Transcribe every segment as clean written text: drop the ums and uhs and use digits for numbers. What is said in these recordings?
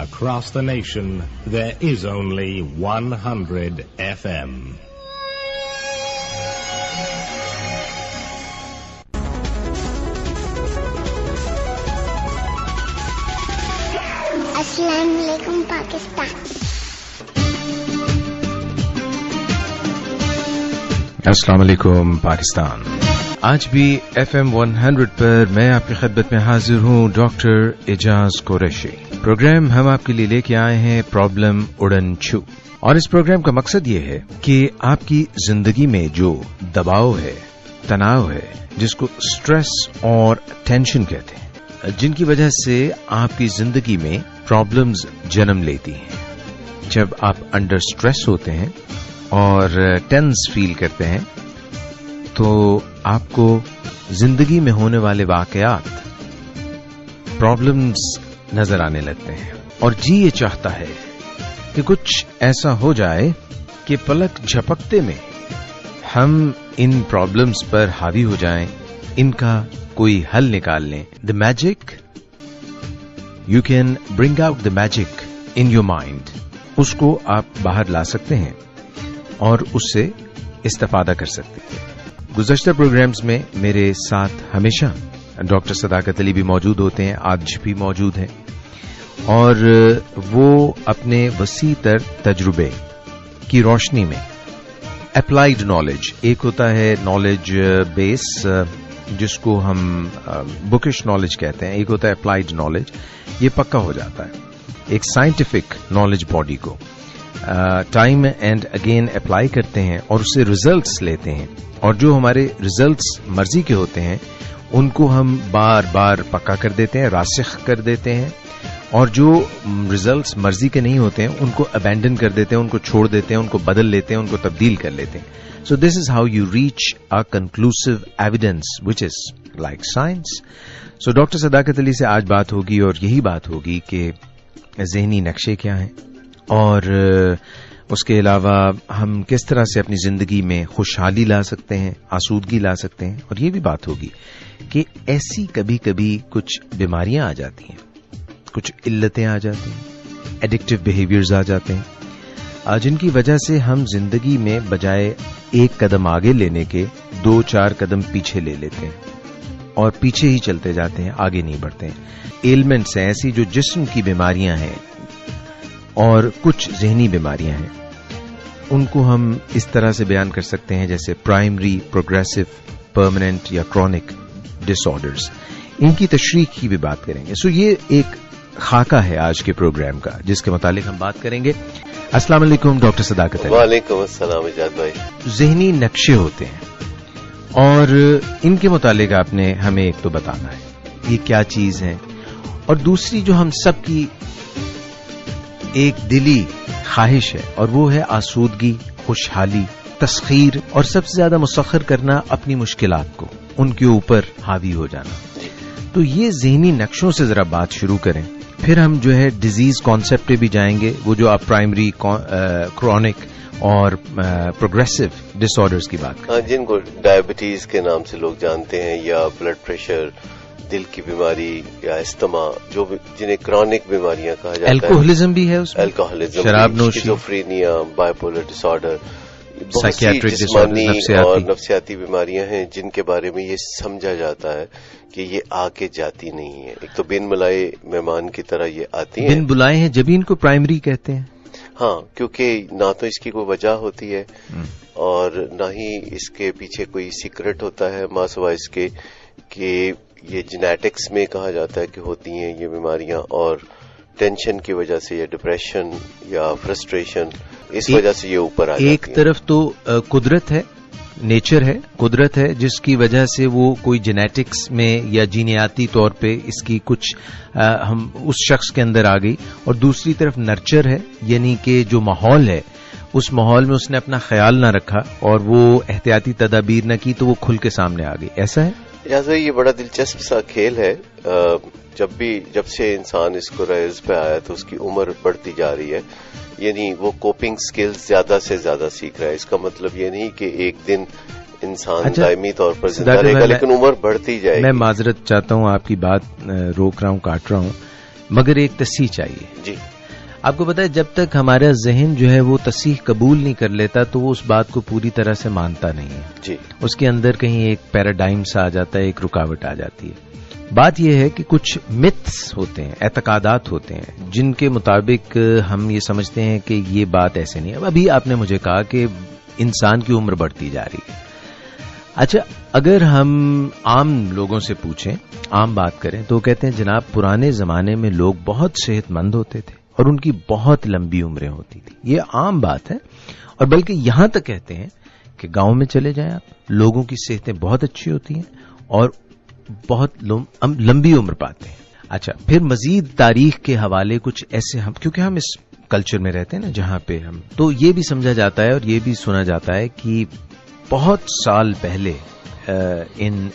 Across the nation, there is only 100 FM. अस्सलाम वालेकुम पाकिस्तान। अस्सलाम वालेकुम पाकिस्तान। आज भी FM 100 पर मैं आपकी खिदमत में हाजिर हूँ, डॉक्टर एजाज कुरैशी। प्रोग्राम हम आपके लिए लेके आए हैं प्रॉब्लम उड़न छू, और इस प्रोग्राम का मकसद ये है कि आपकी जिंदगी में जो दबाव है, तनाव है, जिसको स्ट्रेस और टेंशन कहते हैं, जिनकी वजह से आपकी जिंदगी में प्रॉब्लम्स जन्म लेती हैं। जब आप अंडर स्ट्रेस होते हैं और टेंस फील करते हैं तो आपको जिंदगी में होने वाले वाकयात, प्रॉब्लम्स नजर आने लगते हैं, और जी ये चाहता है कि कुछ ऐसा हो जाए कि पलक झपकते में हम इन प्रॉब्लम्स पर हावी हो जाएं, इनका कोई हल निकाल लें। The magic, you can bring out the magic in your mind, उसको आप बाहर ला सकते हैं और उससे इस्तेफादा कर सकते हैं। गुज़श्ता प्रोग्राम्स में मेरे साथ हमेशा डॉक्टर सदाकत अली भी मौजूद होते हैं, आज भी मौजूद हैं, और वो अपने वसी तर तजुर्बे की रोशनी में अप्लाइड नॉलेज, एक होता है नॉलेज बेस जिसको हम बुकिश नॉलेज कहते हैं, एक होता है अप्लाइड नॉलेज, ये पक्का हो जाता है। एक साइंटिफिक नॉलेज बॉडी को टाइम एंड अगेन अप्लाई करते हैं और उससे रिजल्ट्स लेते हैं, और जो हमारे रिजल्ट्स मर्जी के होते हैं उनको हम बार बार पक्का कर देते हैं, रासिख कर देते हैं, और जो रिजल्ट्स मर्जी के नहीं होते हैं उनको अबैंडन कर देते हैं, उनको छोड़ देते हैं, उनको बदल लेते हैं, उनको तब्दील कर लेते हैं। So this is how you reach a conclusive evidence which is like science. So doctor Sadaqat Ali से आज बात होगी, और यही बात होगी कि ज़हनी नक्शे क्या हैं, और उसके अलावा हम किस तरह से अपनी जिंदगी में खुशहाली ला सकते हैं, आसूदगी ला सकते हैं, और ये भी बात होगी कि ऐसी कभी कभी कुछ बीमारियां आ जाती हैं, कुछ इल्लतें आ जाती हैं, एडिक्टिव बिहेवियर्स आ जाते हैं, जिनकी वजह से हम जिंदगी में बजाय एक कदम आगे लेने के 2-4 कदम पीछे ले लेते हैं, और पीछे ही चलते जाते हैं, आगे नहीं बढ़ते हैं। एलिमेंट्स हैं ऐसी जो जिस्म की बीमारियां हैं और कुछ ज़हनी बीमारियां हैं, उनको हम इस तरह से बयान कर सकते हैं जैसे प्राइमरी, प्रोग्रेसिव, परमानेंट या क्रॉनिक डिसऑर्डर्स। इनकी तशरीह की भी बात करेंगे। सो ये एक खाका है आज के प्रोग्राम का जिसके मुतालिक हम बात करेंगे। अस्सलाम वालेकुम डॉक्टर सदाकत अली। वालेकुम अस्सलाम इजाज भाई। ज़हनी नक्शे होते हैं और इनके मुतालिक आपने हमें एक तो बताना है ये क्या चीज है, और दूसरी जो हम सब की एक दिली ख्वाहिश है और वो है आसूदगी, खुशहाली, तस्खीर और सबसे ज्यादा मुसख्खर करना अपनी मुश्किलात को, उनके ऊपर हावी हो जाना। तो ये ज़हनी नक्शों से जरा बात शुरू करें, फिर हम जो है डिजीज कॉन्सेप्ट पे भी जाएंगे, वो जो आप प्राइमरी, क्रॉनिक और प्रोग्रेसिव डिसऑर्डर्स की बात करें, जिनको डायबिटीज के नाम से लोग जानते हैं, या ब्लड प्रेशर, दिल की बीमारी या अस्थमा, जो जिन्हें क्रॉनिक बीमारियां कहा जाता है। अल्कोहलिज्म भी है उसमें, अल्कोहलिज्म, शराबनोशी, schizophrenia, bipolar disorder, psychiatric disorders और नफ्सियाती बीमारियां हैं जिनके बारे में ये समझा जाता है कि ये आके जाती नहीं है। एक तो बिन बुलाए मेहमान की तरह ये आती हैं। बिन बुलाए हैं जब इनको प्राइमरी कहते हैं। हाँ, क्योंकि ना तो इसकी कोई वजह होती है और ना ही इसके पीछे कोई सीक्रेट होता है, माँ सिवाय इसके कि ये जेनेटिक्स में कहा जाता है कि होती हैं ये बीमारियां, और टेंशन की वजह से या डिप्रेशन या फ्रस्ट्रेशन, इस वजह से ये ऊपर आ जाती है। एक तरफ तो कुदरत है, नेचर है, कुदरत है जिसकी वजह से वो कोई जेनेटिक्स में या जीनियाती तौर पे इसकी कुछ हम उस शख्स के अंदर आ गई, और दूसरी तरफ नर्चर है, यानी कि जो माहौल है उस माहौल में उसने अपना ख्याल ना रखा और वो एहतियाती तदाबीर न की तो वो खुल के सामने आ गई। ऐसा है लिहाजा ये बड़ा दिलचस्प सा खेल है। जब से इंसान इसको रईज पे आया तो उसकी उम्र बढ़ती जा रही है, यानी वो कोपिंग स्किल्स ज्यादा से ज्यादा सीख रहा है। इसका मतलब ये नहीं कि एक दिन इंसान दायमी तौर पर जिंदा रहेगा, लेकिन उम्र बढ़ती जाएगी। मैं माजरत चाहता हूँ, आपकी बात रोक रहा हूँ, काट रहा हूँ, मगर एक तस्सीह चाहिए जी। آپ کو پتا ہے جب تک ہمارا ذہن جو ہے وہ تصحیح قبول نہیں کر لیتا تو وہ اس بات کو پوری طرح سے مانتا نہیں ہے جی. اس کے اندر کہیں ایک پیراڈائم سا آ جاتا ہے, ایک رکاوٹ آ جاتی ہے. بات یہ ہے کہ کچھ متس ہوتے ہیں, اعتقادات ہوتے ہیں جن کے مطابق ہم یہ سمجھتے ہیں کہ یہ بات ایسے نہیں ہے. ابھی آپ نے مجھے کہا کہ انسان کی عمر بڑھتی جا رہی ہے. اچھا, اگر ہم عام لوگوں سے پوچھیں, عام بات کریں تو کہتے ہیں جناب پرانے زمانے میں لوگ بہت صحت مند ہوتے تھے اور ان کی بہت لمبی عمریں ہوتی تھی. یہ عام بات ہے, اور بلکہ یہاں تک کہتے ہیں کہ گاؤں میں چلے جائیں آپ, لوگوں کی صحتیں بہت اچھی ہوتی ہیں اور بہت لمبی عمر پاتے ہیں. اچھا, پھر مزید تاریخ کے حوالے کچھ ایسے ہم, کیونکہ ہم اس کلچر میں رہتے ہیں نا جہاں پہ ہم, تو یہ بھی سمجھا جاتا ہے اور یہ بھی سنا جاتا ہے کہ بہت سال پہلے ان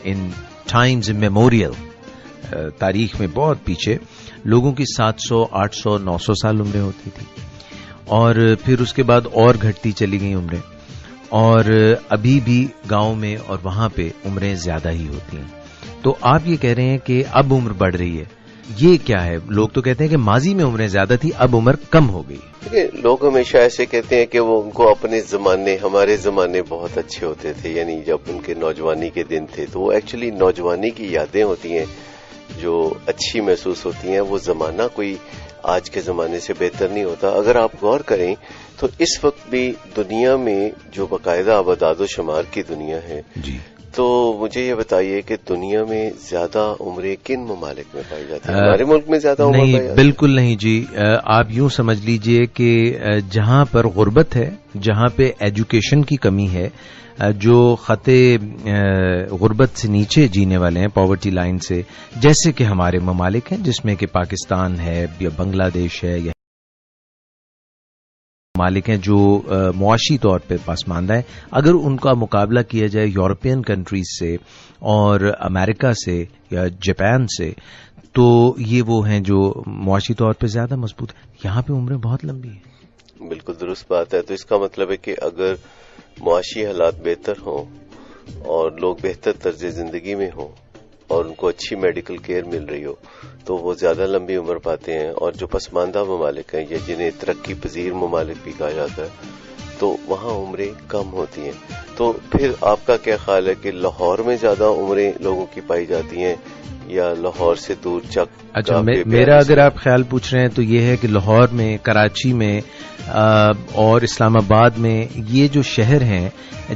ٹائمز میموریل, تاریخ میں بہت پیچھے لوگوں کی 700, 800, 900 سال عمریں ہوتی تھی, اور پھر اس کے بعد اور گھٹتی چلی گئی عمریں, اور ابھی بھی گاؤں میں اور وہاں پہ عمریں زیادہ ہی ہوتی ہیں. تو آپ یہ کہہ رہے ہیں کہ اب عمر بڑھ رہی ہے, یہ کیا ہے؟ لوگ تو کہتے ہیں کہ ماضی میں عمریں زیادہ تھی, اب عمر کم ہو گئی. لوگ ہمیشہ ایسے کہتے ہیں کہ وہ ان کو اپنے زمانے, ہمارے زمانے بہت اچھے ہوتے تھے, یعنی جب ان کے نوجوانی کے دن تھے, تو وہ ایکچولی نوجوانی کی یادیں ہوتی ہیں جو اچھی محسوس ہوتی ہیں. وہ زمانہ کوئی آج کے زمانے سے بہتر نہیں ہوتا. اگر آپ غور کریں تو اس وقت بھی دنیا میں جو باقاعدہ اعداد و شمار کی دنیا ہے, جی, تو مجھے یہ بتائیے کہ دنیا میں زیادہ عمریں کن ممالک میں پائی جاتی ہیں؟ ہمارے ملک میں زیادہ عمر پائی جاتی ہے؟ بالکل نہیں جی. آپ یوں سمجھ لیجئے کہ جہاں پر غربت ہے, جہاں پہ ایجوکیشن کی کمی ہے, جو خطے غربت سے نیچے جینے والے ہیں, پاورٹی لائن سے, جیسے کہ ہمارے ممالک ہیں جس میں کہ پاکستان ہے یا بنگلہ دیش ہے, یا ممالک ہیں جو معاشی طور پہ پسماندہ ہیں, اگر ان کا مقابلہ کیا جائے یورپین کنٹریز سے اور امریکہ سے یا جاپان سے, تو یہ وہ ہیں جو معاشی طور پہ زیادہ مضبوط ہیں. یہاں پہ عمریں بہت لمبی ہیں. بالکل درست بات ہے. تو اس کا مطلب ہے کہ اگر معاشی حالات بہتر ہوں اور لوگ بہتر طرز زندگی میں ہوں اور ان کو اچھی میڈیکل کیئر مل رہی ہو, تو وہ زیادہ لمبی عمر پاتے ہیں. اور جو پسماندہ ممالک ہیں یا جنہیں ترقی پذیر ممالک بھی کہا جاتا ہے, تو وہاں عمریں کم ہوتی ہیں. تو پھر آپ کا کیا خیال ہے کہ لاہور میں زیادہ عمریں لوگوں کی پائی جاتی ہیں یا لاہور سے دور چک؟ اچھا, میرا اگر آپ خیال پوچھ رہے ہیں تو یہ ہے کہ لاہور میں, کراچی میں اور اسلام آباد میں, یہ جو شہر ہیں,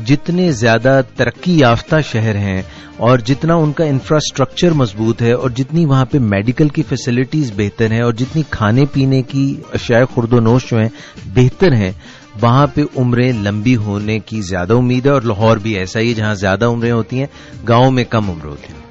جتنے زیادہ ترقی یافتہ شہر ہیں اور جتنا ان کا انفراسٹرکچر مضبوط ہے اور جتنی وہاں پہ میڈیکل کی فیسلٹیز بہتر ہیں اور جتنی کھانے پینے کی اشیاء خورد و نوش جو ہیں بہتر ہیں, وہاں پہ عمریں لمبی ہونے کی زیادہ امید ہے. اور لاہور بھی ایسا ہی ہے جہاں زیادہ عمریں ہوتی ہیں, گاؤں میں کم عمر ہوتی ہیں.